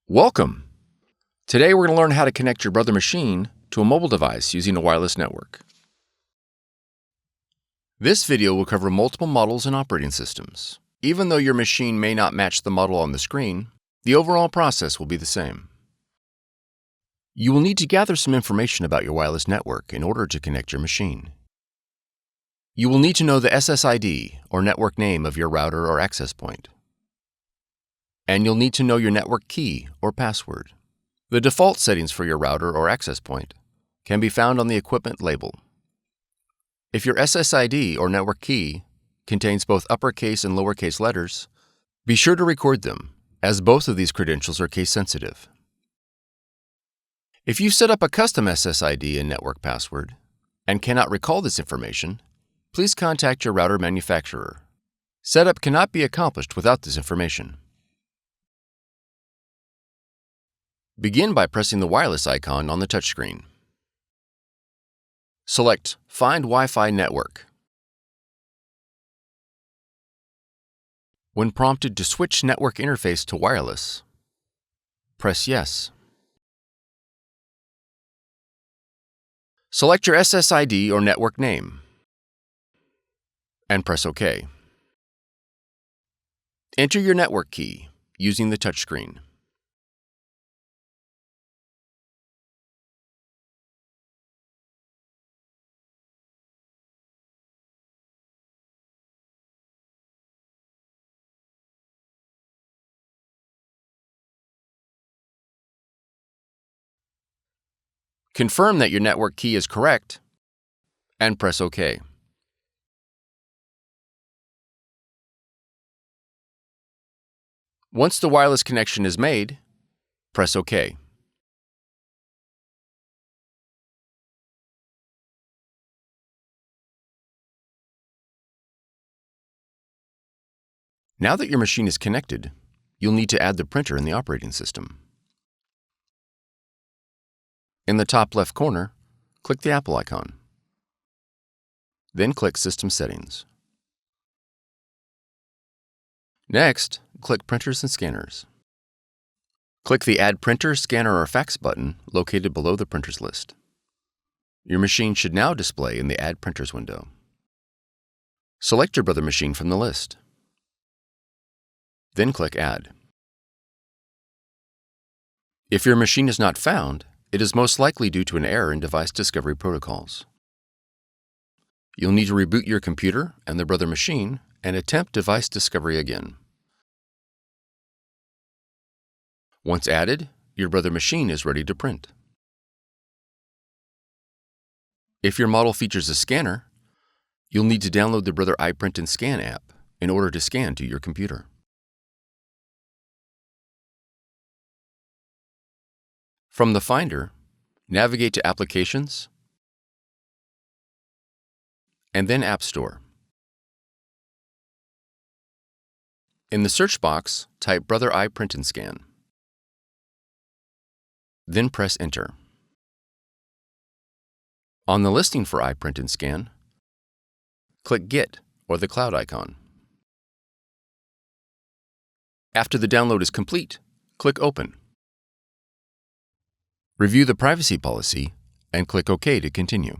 Welcome! Today we're going to learn how to connect your Brother machine to a mobile device using a wireless network. This video will cover multiple models and operating systems. Even though your machine may not match the model on the screen, the overall process will be the same. You will need to gather some information about your wireless network in order to connect your machine. You will need to know the SSID or network name of your router or access point. And you'll need to know your network key or password. The default settings for your router or access point can be found on the equipment label. If your SSID or network key contains both uppercase and lowercase letters, be sure to record them, as both of these credentials are case sensitive. If you've set up a custom SSID and network password and cannot recall this information, please contact your router manufacturer. Setup cannot be accomplished without this information. Begin by pressing the wireless icon on the touchscreen. Select Find Wi-Fi Network. When prompted to switch network interface to wireless, press Yes. Select your SSID or network name and press OK. Enter your network key using the touchscreen. Confirm that your network key is correct and press OK. Once the wireless connection is made, press OK. Now that your machine is connected, you'll need to add the printer in the operating system. In the top left corner, click the Apple icon. Then click System Settings. Next, click Printers and Scanners. Click the Add Printer, Scanner, or Fax button located below the printers list. Your machine should now display in the Add Printers window. Select your Brother machine from the list. Then click Add. If your machine is not found, it is most likely due to an error in device discovery protocols. You'll need to reboot your computer and the Brother machine and attempt device discovery again. Once added, your Brother machine is ready to print. If your model features a scanner, you'll need to download the Brother iPrint&Scan app in order to scan to your computer. From the Finder, navigate to Applications, and then App Store. In the search box, type Brother iPrint&Scan. Then press Enter. On the listing for iPrint&Scan, click Get or the cloud icon. After the download is complete, click Open. Review the privacy policy and click OK to continue.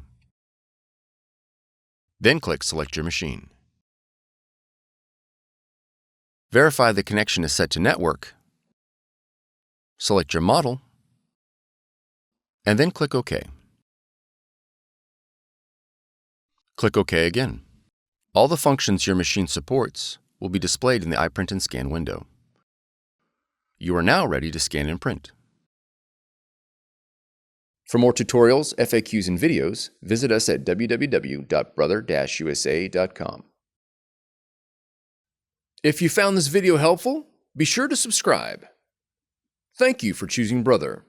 Then click Select your machine. Verify the connection is set to network. Select your model, and then click OK. Click OK again. All the functions your machine supports will be displayed in the iPrint&Scan window. You are now ready to scan and print. For more tutorials, FAQs, and videos, visit us at www.brother-usa.com. If you found this video helpful, be sure to subscribe. Thank you for choosing Brother.